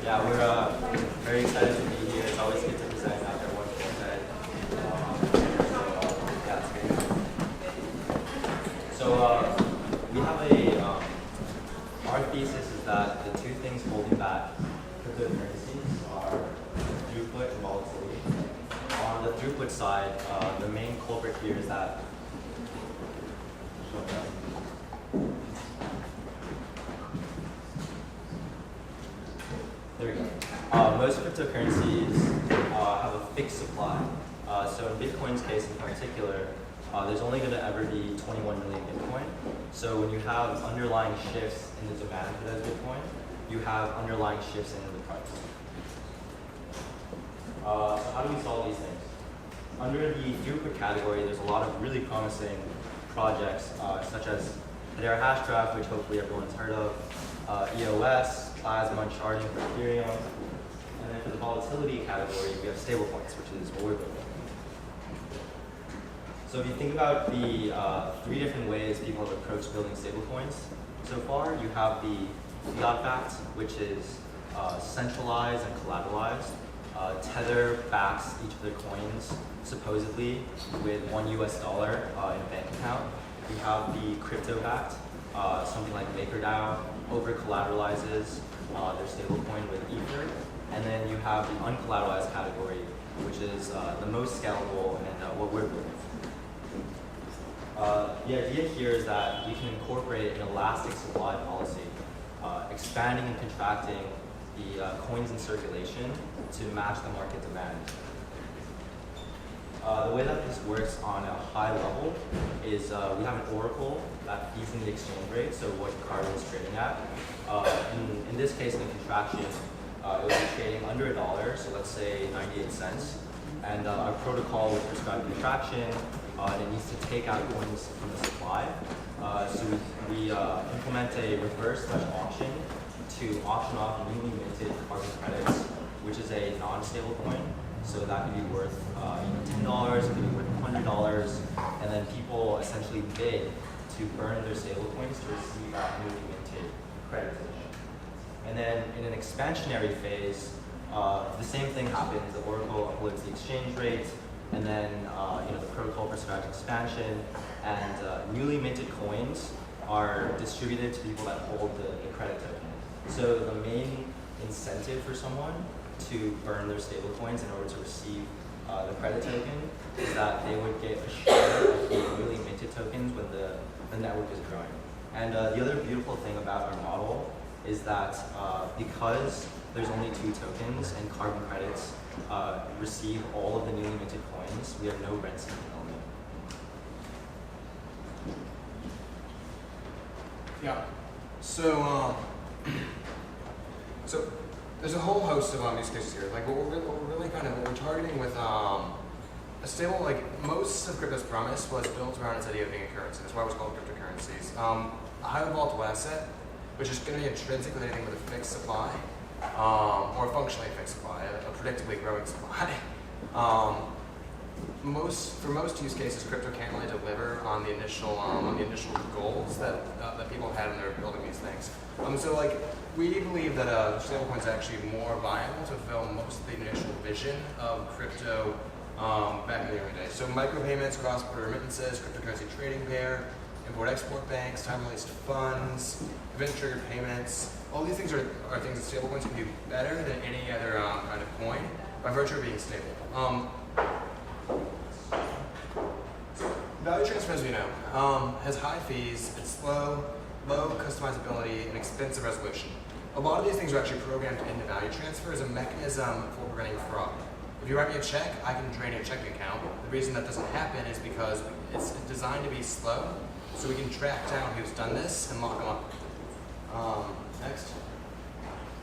Yeah, we're very excited to be here. It's always good to present after one full day. Yeah, it's great. So we have our thesis is that the two things holding back cryptocurrencies are throughput and volatility. On the throughput side, the main culprit here is that there we go. Most cryptocurrencies have a fixed supply. So in Bitcoin's case in particular, there's only going to ever be 21 million Bitcoin. So when you have underlying shifts in the demand for that Bitcoin, you have underlying shifts in the price. So how do we solve these things? Under the throughput category, there's a lot of really promising projects, such as Hedera Hashgraph, which hopefully everyone's heard of, EOS, Plasma and sharding for Ethereum. And then for the volatility category, we have stablecoins, which is what we're building. So if you think about the three different ways people have approached building stablecoins so far, you have the fiat-backed, which is centralized and collateralized. Tether backs each of their coins, supposedly, with $1 US in a bank account. You have the crypto-backed, something like MakerDAO, over-collateralizes their stablecoin with Ether. And then you have the uncollateralized category, which is the most scalable and what we're building. The idea here is that we can incorporate an elastic supply policy, expanding and contracting the coins in circulation to match the market demand. The way that this works on a high level is we have an oracle that feeds in the exchange rate, so what Cardano is trading at. In this case, in the contraction, it will be trading under $1, so let's say 98 cents. And our protocol would prescribe contraction, and it needs to take out coins from the supply. So we implement a reverse Dutch auction to auction off newly minted carbon credits, which is a non-stable coin. So that could be worth $10, it could be worth $100, and then people essentially bid to burn their stable coins to receive that newly minted credit. And then in an expansionary phase, the same thing happens. The oracle uploads the exchange rate, and then the protocol prescribes expansion, and newly minted coins are distributed to people that hold the credit token. So the main incentive for someone to burn their stablecoins in order to receive the credit token is that they would get a share of the newly minted tokens when the network is growing. And the other beautiful thing about our model is that because there's only 2 tokens and carbon credits receive all of the newly minted coins, we have no rent seeking element. Yeah. So there's a whole host of use cases here. Like what we're targeting with a stable, like most of crypto's promise was built around its idea of being a currency. That's why it was called cryptocurrencies. A highly volatile asset, which is going to be intrinsic with anything with a fixed supply, or a functionally fixed supply, a predictably growing supply. For most use cases, crypto can't really deliver on the initial goals that people had when they were building these things. So like we believe that stablecoins are actually more viable to fulfill most of the initial vision of crypto back in the early days. So micropayments, cross-border remittances, cryptocurrency trading pair, import-export banks, time-released funds, event-triggered payments. All these things are things that stablecoins can do better than any other kind of coin by virtue of being stable. Value transfer, as we know, has high fees, it's slow, low customizability, and expensive resolution. A lot of these things are actually programmed into value transfer as a mechanism for preventing fraud. If you write me a check, I can drain your checking account. The reason that doesn't happen is because it's designed to be slow, so we can track down who's done this and lock them up. Next.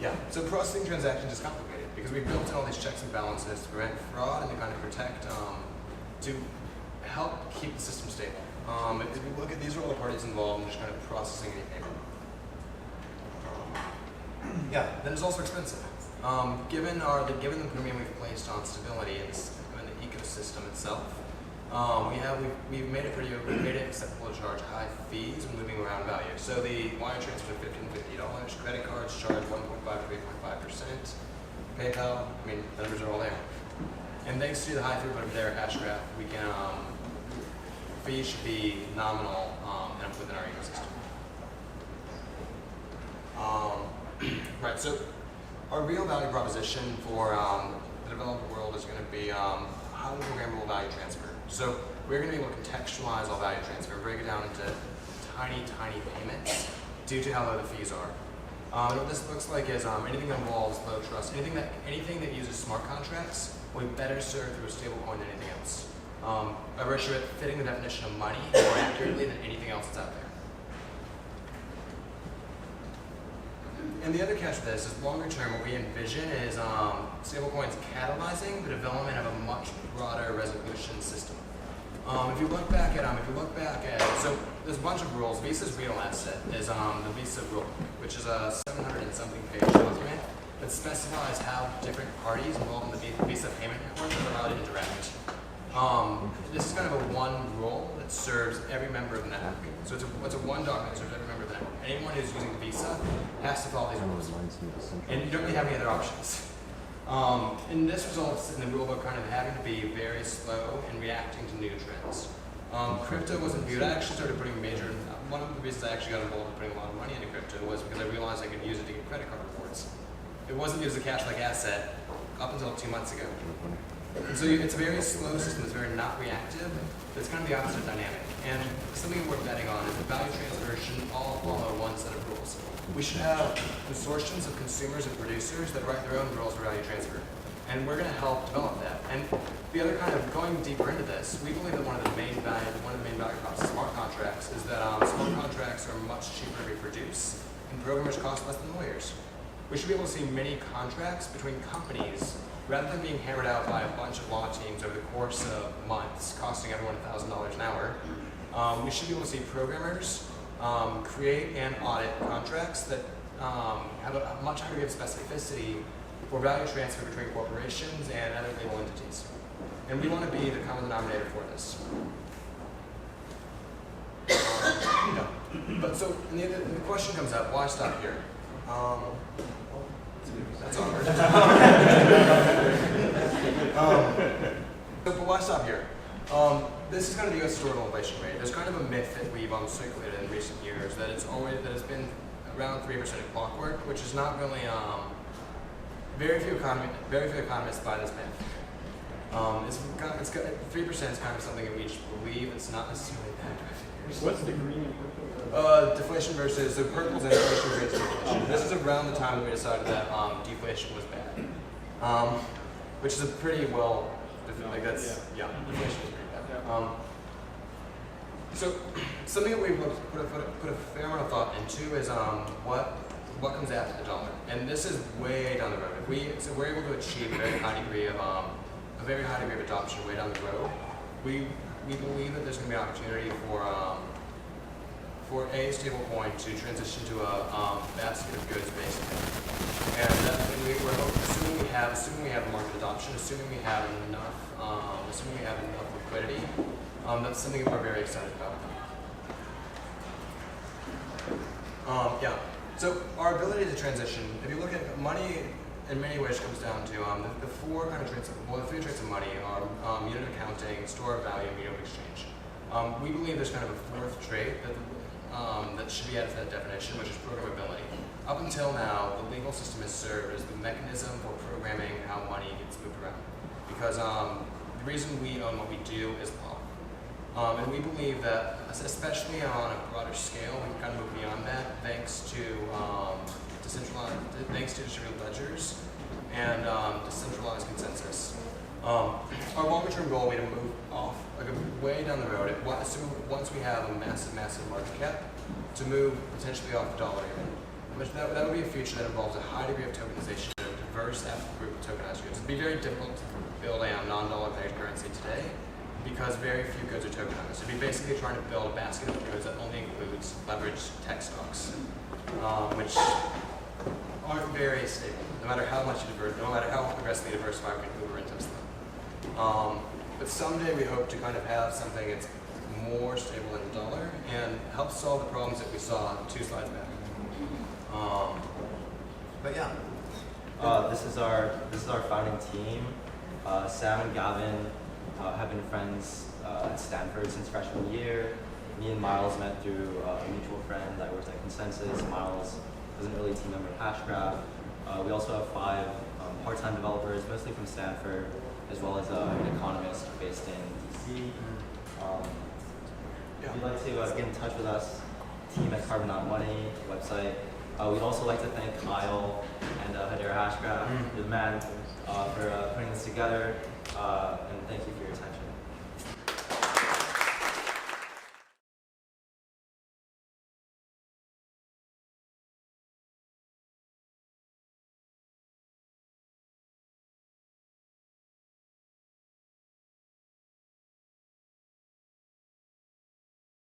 Yeah, so processing transactions is complicated because we built in all these checks and balances to prevent fraud and to kind of protect, to help keep the system stable. If we look at these are all the parties involved in just kind of processing any payment. Yeah, then it's also expensive. Given the premium we've placed on stability in the ecosystem itself, we've made it acceptable to charge high fees when moving around value. So the wire transfers are $50 and $50. Credit cards charge 1.5 to 3.5%. PayPal, I mean, the numbers are all there. And thanks to the high throughput of their hash graph, we can, fees should be nominal and within our ecosystem. Right, so our real value proposition for the developer world is going to be highly programmable value transfer. So we're going to be able to contextualize all value transfer, break it down into tiny, tiny payments due to how low the fees are. And what this looks like is anything that involves low trust, anything that uses smart contracts will be better served through a stablecoin than anything else. By virtue of it fitting the definition of money more accurately than anything else that's out there. And the other catch for this is longer term, what we envision is stablecoins catalyzing the development of a much broader resolution system. If you look back at, so there's a bunch of rules. Visa's real asset is the Visa rule, which is a 700 and something page document that specifies how different parties involved in the Visa payment network are allowed to interact. This is kind of a one rule that serves every member of the network. So it's a one document that serves every member of the network. Anyone who's using the Visa has to follow these rules. And you don't really have any other options. And this results in the rulebook kind of having to be very slow and reacting to new trends. Crypto wasn't viewed. I actually started putting one of the reasons I actually got involved in putting a lot of money into crypto was because I realized I could use it to get credit card rewards. It wasn't used as a cash-like asset up until 2 months ago. And so it's a very slow system, it's very not reactive, but it's kind of the opposite dynamic. And something we're betting on is that value transfer should all follow one set of rules. We should have consortiums of consumers and producers that write their own rules for value transfer. And we're going to help develop that. And the other kind of going deeper into this, we believe that one of the main value props of smart contracts is that smart contracts are much cheaper to reproduce, and programmers cost less than lawyers. We should be able to see many contracts between companies rather than being hammered out by a bunch of law teams over the course of months, costing everyone $1,000 an hour. We should be able to see programmers create and audit contracts that have a much higher degree of specificity for value transfer between corporations and other legal entities. And we want to be the common denominator for this. But so the question comes up, why stop here? That's awkward. But why stop here? This is kind of the U.S. historical inflation rate. There's kind of a myth that we've circulated in recent years that it's been around 3% at clockwork, which is not really. Very few economists buy this myth. 3% is kind of something that we just believe. It's not necessarily that. What's the green? Deflation versus, so purple's inflation versus deflation. This is around the time that we decided that deflation was bad. Which is a pretty well, deflation is pretty bad. So something that we've put a fair amount of thought into is what comes after the dollar. And this is way down the road. If we're able to achieve a very high degree of adoption way down the road, we believe that there's going to be an opportunity for a stable coin to transition to a basket of goods basically. And we're assuming we have market adoption, assuming we have enough liquidity, that's something that we're very excited about. So our ability to transition, if you look at money, in many ways comes down to the four kind of traits. The three traits of money are unit of accounting, store of value, and medium of exchange. We believe there's kind of a fourth trait that should be added to that definition, which is programmability. Up until now, the legal system has served as the mechanism for programming how money gets moved around. Because the reason we own what we do is law. And we believe that, especially on a broader scale, we can kind of move beyond that thanks to distributed ledgers and decentralized consensus. Our longer-term goal will be to move off, way down the road, once we have a massive market cap, to move potentially off the dollar even. Which that would be a future that involves a high degree of tokenization of a diverse group of tokenized goods. It would be very difficult to build a non-dollar pegged currency today because very few goods are tokenized. It'd be basically trying to build a basket of goods that only includes leveraged tech stocks, which aren't very stable. No matter how aggressively diversify we can Uber into them. But someday we hope to kind of have something that's more stable than the dollar and help solve the problems that we saw 2 slides back. But yeah, This is our founding team. Sam and Gavin have been friends at Stanford since freshman year. Me and Miles met through a mutual friend that works at Consensus. Miles was an early team member at Hashgraph. We also have 5 part-time developers, mostly from Stanford, as well as an economist based in DC. If you'd like to get in touch with us, team at Carbon.Money website. We'd also like to thank Kyle and Hedera Hashgraph, the man, for putting this together. And thank you for your attention.